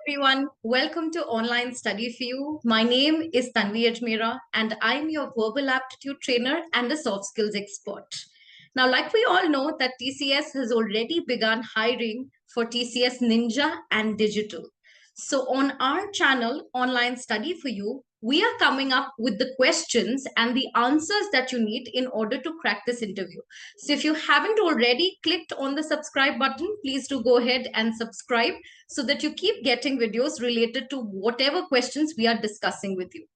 everyone. Welcome to Online Study for You. My name is Tanvi Ajmera, and I'm your verbal aptitude trainer and a soft skills expert. Now, like we all know, that TCS has already begun hiring for TCS Ninja and Digital. So, on our channel, Online Study for You, we are coming up with the questions and the answers that you need in order to crack this interview. So, if you haven't already clicked on the subscribe button, please do go ahead and subscribe so that you keep getting videos related to whatever questions we are discussing with you.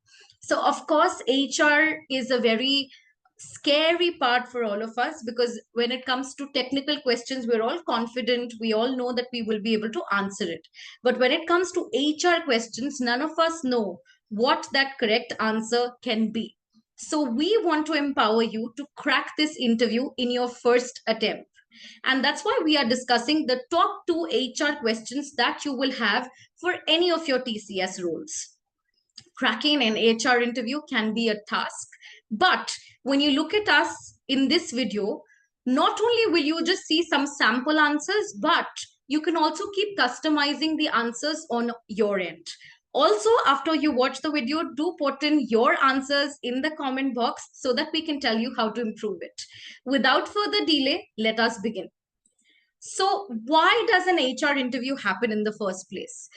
So, of course, HR is a very scary part for all of us because when it comes to technical questions, we're all confident. We all know that we will be able to answer it. But when it comes to HR questions, none of us know what that correct answer can be. So, we want to empower you to crack this interview in your first attempt. And that's why we are discussing the top 2 HR questions that you will have for any of your TCS roles. Cracking an HR interview can be a task, but when you look at us in this video, not only will you just see some sample answers, but you can also keep customizing the answers on your end. Also, after you watch the video, do put in your answers in the comment box so that we can tell you how to improve it. Without further delay, let us begin. So, why does an HR interview happen in the first place?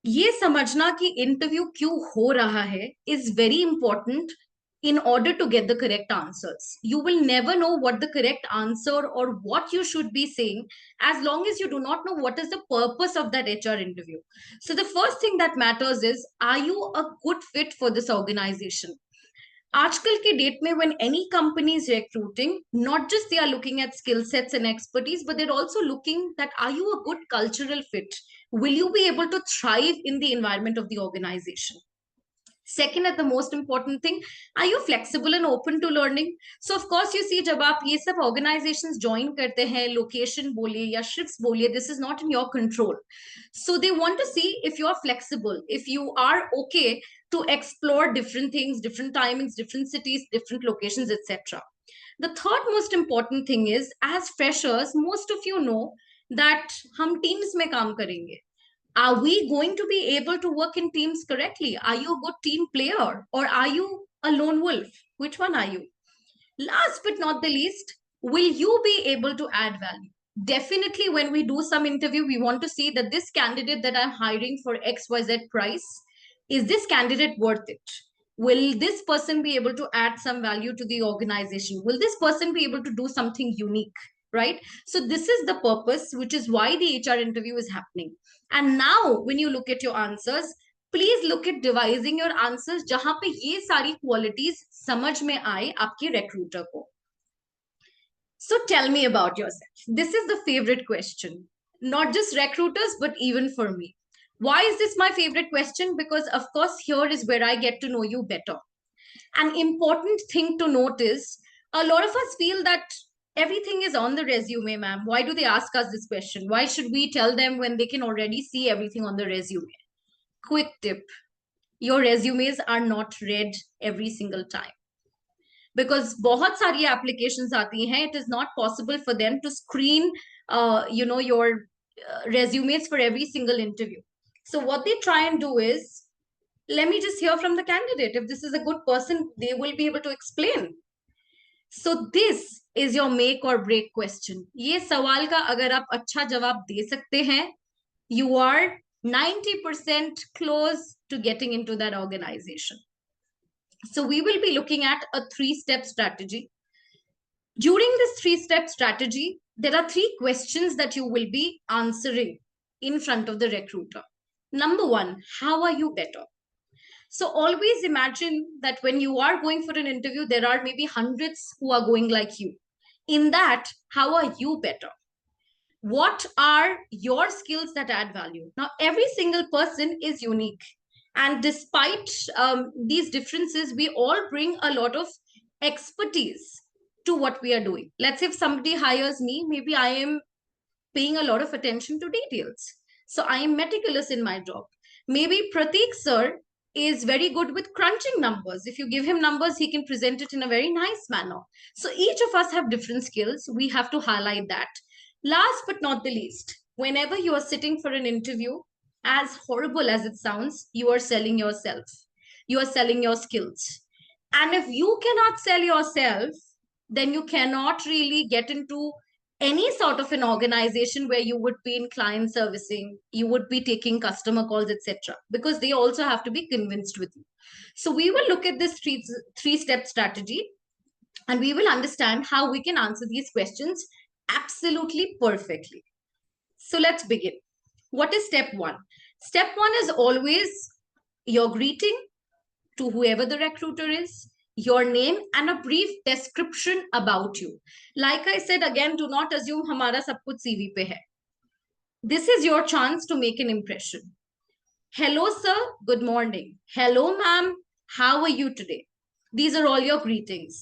ये समझना कि interview क्यों हो रहा है is very important in order to get the correct answers. You will never know what the correct answer or what you should be saying as long as you do not know what is the purpose of that HR interview. So the first thing that matters is, are you a good fit for this organization? आजकल के date में when any company is recruiting, not just they are looking at skill sets and expertise, but they're also looking that are you a good cultural fit? Will you be able to thrive in the environment of the organization? Second, at the most important thing, are you flexible and open to learning? So of course you see, जब आप ये सब organizations join करते हैं, location बोलिए या shifts बोलिए, this is not in your control. So they want to see if you are flexible, if you are okay to explore different things, different timings, different cities, different locations, etc. The third most important thing is, as freshers, most of you know that हम teams में काम करेंगे. Are we going to be able to work in teams correctly? Are you a good team player or are you a lone wolf? Which one are you? Last but not the least, will you be able to add value? Definitely, when we do some interview, we want to see that this candidate that I'm hiring for XYZ price, is this candidate worth it? Will this person be able to add some value to the organization? Will this person be able to do something unique? Right? So, this is the purpose, which is why the HR interview is happening. And now, when you look at your answers, please look at devising your answers जहां पे ये सारी qualities समझ में आए आपके recruiter को. So tell me about yourself. This is the favorite question, not just recruiters, but even for me. Why is this my favorite question? Because of course, here is where I get to know you better. An important thing to note is, a lot of us feel that everything is on the resume, ma'am. Why do they ask us this question? Why should we tell them when they can already see everything on the resume? Quick tip: your resumes are not read every single time because बहुत सारी applications आती हैं. It is not possible for them to screen your resumes for every single interview. So what they try and do is, let me just hear from the candidate. If this is a good person, they will be able to explain. So this is your make or break question. ये सवाल का अगर आप अच्छा जवाब दे सकते हैं, you are 90% close to getting into that organization. So we will be looking at a 3-step strategy. During this 3-step strategy, there are 3 questions that you will be answering in front of the recruiter. Number 1, how are you better? So always imagine that when you are going for an interview, there are maybe hundreds who are going like you. In that, how are you better? What are your skills that add value? Now, every single person is unique. And despite these differences, we all bring a lot of expertise to what we are doing. Let's say if somebody hires me, maybe I am paying a lot of attention to details. So I am meticulous in my job. Maybe Pratik sir is very good with crunching numbers. If you give him numbers, he can present it in a very nice manner. So each of us have different skills. We have to highlight that. Last but not the least, whenever you are sitting for an interview, As horrible as it sounds, you are selling yourself. You are selling your skills. And if you cannot sell yourself, then you cannot really get into any sort of an organization where you would be in client servicing, you would be taking customer calls, etc. Because they also have to be convinced with you. So we will look at this three-step strategy, and we will understand how we can answer these questions absolutely perfectly. So let's begin. What is step one? Step one is always your greeting to whoever the recruiter is, your name, and a brief description about you. Like I said, again, do not assume hamara sab kuch CV pe hai. This is your chance to make an impression. Hello, sir. Good morning. Hello, ma'am. How are you today? These are all your greetings.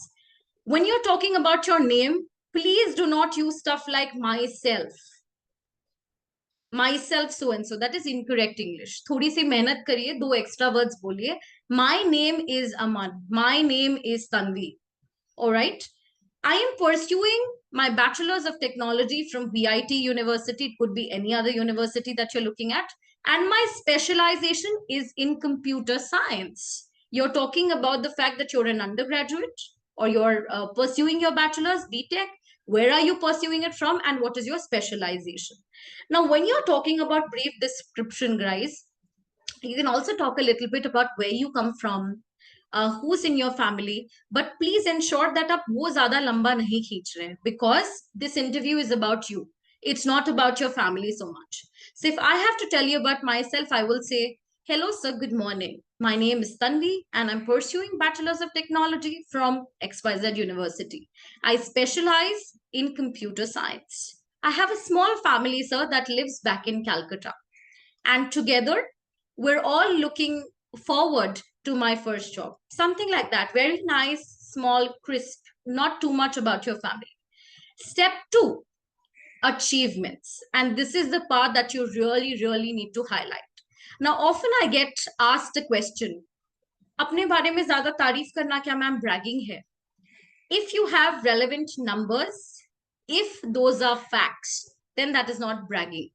When you're talking about your name, please do not use stuff like myself so and so. That is incorrect English. थोड़ी सी मेहनत करिए, दो extra words बोलिए. My name is Aman. My name is Tanvi. All right. I am pursuing my Bachelor's of Technology from VIT University. It could be any other university that you're looking at. And my specialization is in computer science. You're talking about the fact that you're an undergraduate or you're pursuing your bachelor's, BTech. Where are you pursuing it from and what is your specialization? Now, when you're talking about brief description, guys, you can also talk a little bit about where you come from, who's in your family, but please ensure that आप वो ज़्यादा लंबा नहीं खींच रहे हैं, because this interview is about you. It's not about your family so much. So if I have to tell you about myself, I will say, hello, sir, good morning. My name is Tanvi, and I'm pursuing Bachelor's of Technology from XYZ University. I specialize in computer science. I have a small family, sir, that lives back in Calcutta. And together, we're all looking forward to my first job. Something like that. Very nice, small, crisp, not too much about your family. Step two, achievements. And this is the part that you really, really need to highlight. Now, often I get asked a question, अपने बारे में ज़्यादा तारीफ करना क्या ma'am bragging है? If you have relevant numbers, if those are facts, then that is not bragging.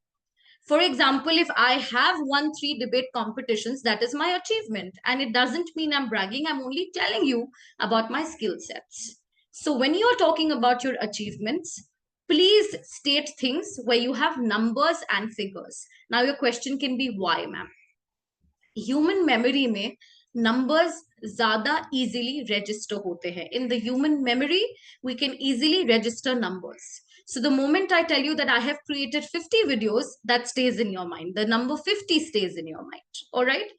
For example, if I have won 3 debate competitions, that is my achievement. And it doesn't mean I'm bragging. I'm only telling you about my skill sets. So when you're talking about your achievements, please state things where you have numbers and figures. Now your question can be, why, ma'am? Human memory में numbers ज़्यादा easily register होते हैं. In the human memory, we can easily register numbers. So the moment I tell you that I have created 50 videos, that stays in your mind. The number 50 stays in your mind. All right.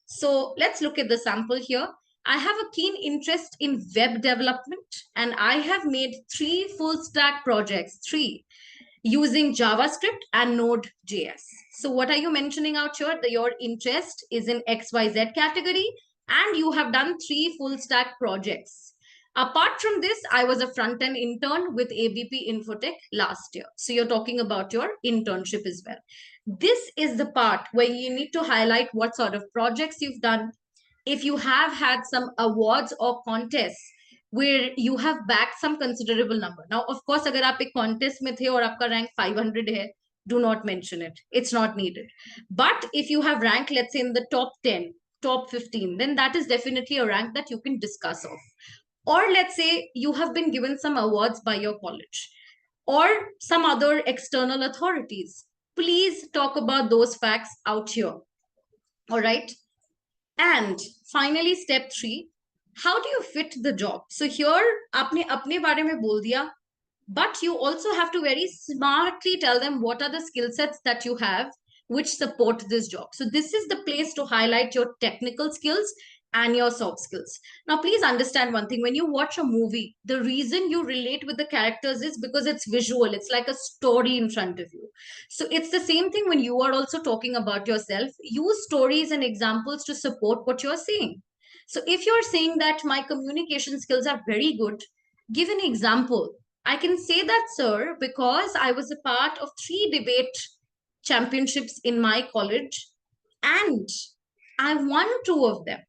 So let's look at the sample here. I have a keen interest in web development, and I have made 3 full stack projects, 3, using JavaScript and Node.js. So what are you mentioning out here? That your interest is in XYZ category, and you have done 3 full stack projects. Apart from this, I was a front-end intern with ABP Infotech last year. So you're talking about your internship as well. This is the part where you need to highlight what sort of projects you've done. If you have had some awards or contests where you have backed some considerable number. Now, of course, agar aap ek contest mein the aur aapka rank 500 hai, do not mention it. It's not needed. But if you have ranked, let's say, in the top 10, top 15, then that is definitely a rank that you can discuss of. Or let's say you have been given some awards by your college or some other external authorities. Please talk about those facts out here. All right. And finally, step 3, how do you fit the job? So here, आपने अपने बारे में बोल दिया, but you also have to very smartly tell them what are the skill sets that you have which support this job. So this is the place to highlight your technical skills and your soft skills. Now, please understand one thing. When you watch a movie, the reason you relate with the characters is because it's visual. It's like a story in front of you. So it's the same thing when you are also talking about yourself. Use stories and examples to support what you're saying. So if you're saying that my communication skills are very good, give an example. I can say that, sir, because I was a part of 3 debate championships in my college and I won 2 of them.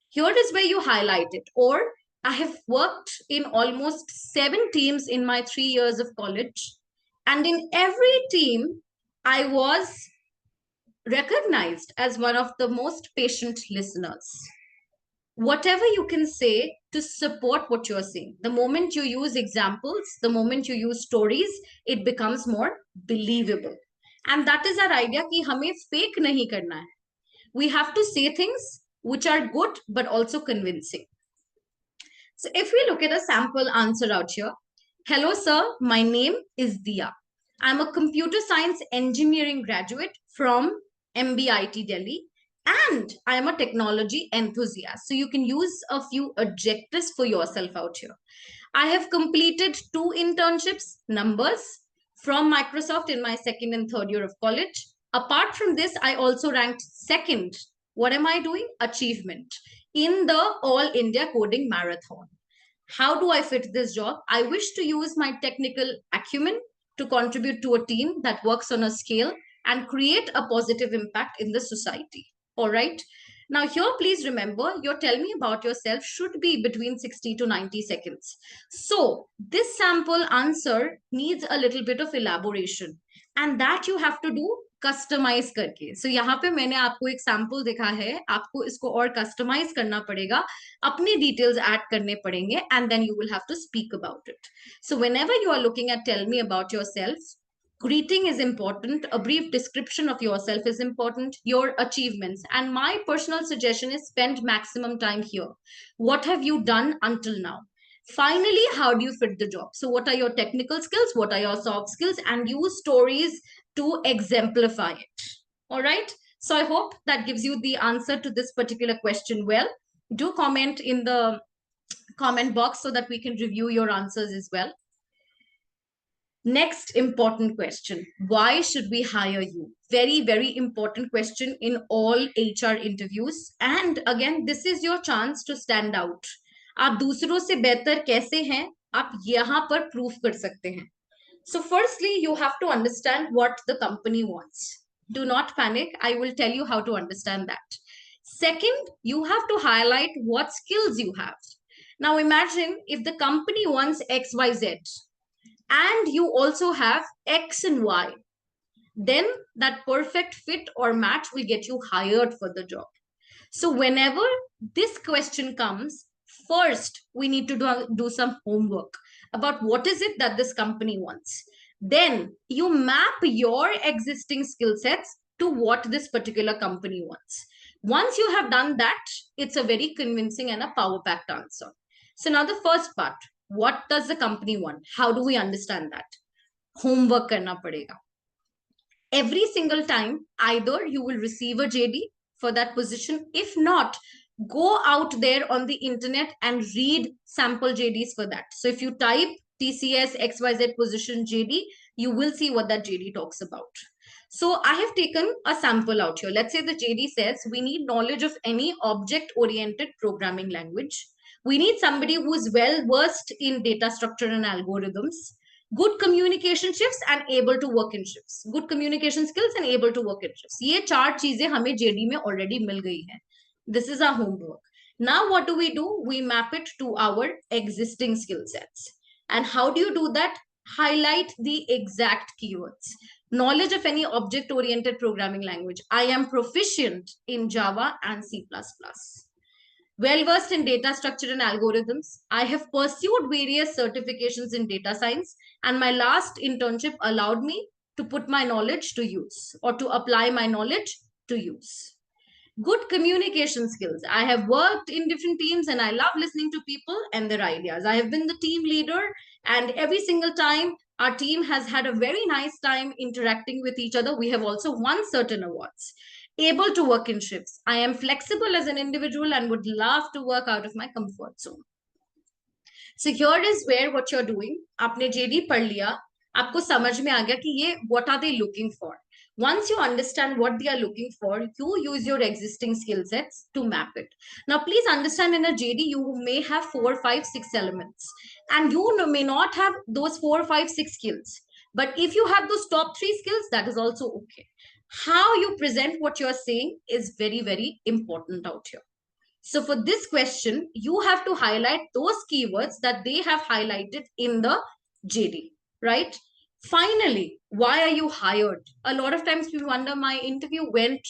Here is where you highlight it. Or I have worked in almost 7 teams in my 3 years of college. And in every team, I was recognized as one of the most patient listeners. Whatever you can say to support what you're saying, the moment you use examples, the moment you use stories, it becomes more believable. And that is our idea कि हमें fake नहीं करना है. We have to say things which are good but also convincing. So if we look at a sample answer out here, hello sir, my name is Dia. I'm a computer science engineering graduate from MBIT Delhi and I am a technology enthusiast. So you can use a few adjectives for yourself out here. I have completed 2 internships, numbers, from Microsoft in my second and third year of college. Apart from this, I also ranked second. What am I doing? Achievement in the All India Coding Marathon. How do I fit this job? I wish to use my technical acumen to contribute to a team that works on a scale and create a positive impact in the society. All right. Now, here, please remember, your tell me about yourself should be between 60 to 90 seconds. So, this sample answer needs a little bit of elaboration, and that you have to do customize करके. So यहाँ पे मैंने आपको एक sample दिखा है, आपको इसको और कस्टमाइज करना पड़ेगा, अपने डिटेल्स ऐड करने पड़ेंगे, and then you will have to speak about it. So whenever you are looking at tell me about yourself, greeting is important, a brief description of yourself is important, your achievements, and my personal suggestion is spend maximum time here. What have you done until now? Finally, how do you fit the job? So what are your technical skills, what are your soft skills, and use stories to exemplify it. All right, so I hope that gives you the answer to this particular question. Well, do comment in the comment box so that we can review your answers as well. Next important question, why should we hire you? Very, very important question in all HR interviews. And again, this is your chance to stand out. आप दूसरों से बेहतर कैसे हैं, आप यहाँ पर proof कर सकते हैं. So firstly, you have to understand what the company wants. Do not panic. I will tell you how to understand that. Second, you have to highlight what skills you have. Now imagine if the company wants XYZ and you also have X and Y, then that perfect fit or match will get you hired for the job. So whenever this question comes, first we need to do some homework about what is it that this company wants. Then you map your existing skill sets to what this particular company wants. Once you have done that, it's a very convincing and a power-packed answer. So now the first part, what does the company want? How do we understand that? Homework karna padega. Every single time, either you will receive a JD for that position. If not, go out there on the internet and read sample JDs for that. So if you type TCS XYZ position JD, you will see what that JD talks about. So I have taken a sample out here. Let's say the JD says we need knowledge of any object-oriented programming language. We need somebody who is well versed in data structure and algorithms, good communication shifts and able to work in shifts, good communication skills and able to work in shifts. ये 4 चीजें हमें JD में already मिल गई हैं. This is our homework. Now what do? We map it to our existing skill sets. And how do you do that? Highlight the exact keywords. Knowledge of any object-oriented programming language. I am proficient in Java and C++. Well-versed in data structure and algorithms. I have pursued various certifications in data science, and my last internship allowed me to put my knowledge to use or to apply my knowledge to use. Good communication skills. I have worked in different teams and I love listening to people and their ideas. I have been the team leader, and every single time our team has had a very nice time interacting with each other. We have also won certain awards. Able to work in shifts. I am flexible as an individual and would love to work out of my comfort zone. So here is where what you're doing. आपने JD पढ़ लिया, आपको समझ में आ गया कि ये what are they looking for. Once you understand what they are looking for, you use your existing skill sets to map it. Now, please understand in a JD, you may have 4, 5, 6 elements, and you may not have those 4, 5, 6 skills. But if you have those top 3 skills, that is also okay. How you present what you're saying is very, very important out here. So for this question, you have to highlight those keywords that they have highlighted in the JD, right? Finally, why are you hired? A lot of times we wonder, my interview went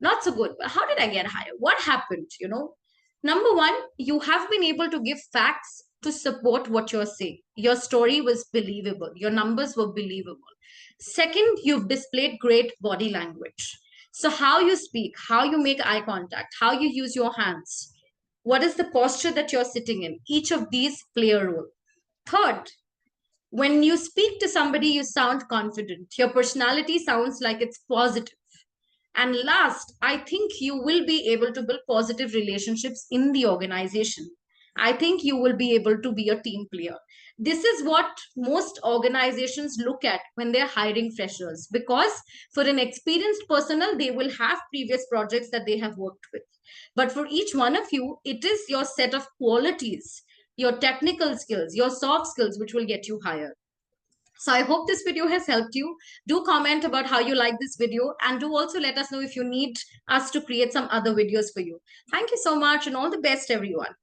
not so good, but how did I get hired? What happened? Number one, you have been able to give facts to support what you're saying. Your story was believable, your numbers were believable. Second, you've displayed great body language. So, how you speak, how you make eye contact, how you use your hands, what is the posture that you're sitting in, each of these play a role. Third, when you speak to somebody, you sound confident. Your personality sounds like it's positive. And last, I think you will be able to build positive relationships in the organization. I think you will be able to be a team player. This is what most organizations look at when they're hiring freshers, because for an experienced personnel, they will have previous projects that they have worked with. But for each one of you, it is your set of qualities, your technical skills, your soft skills, which will get you hired. So I hope this video has helped you. Do comment about how you like this video, and do also let us know if you need us to create some other videos for you. Thank you so much and all the best, everyone.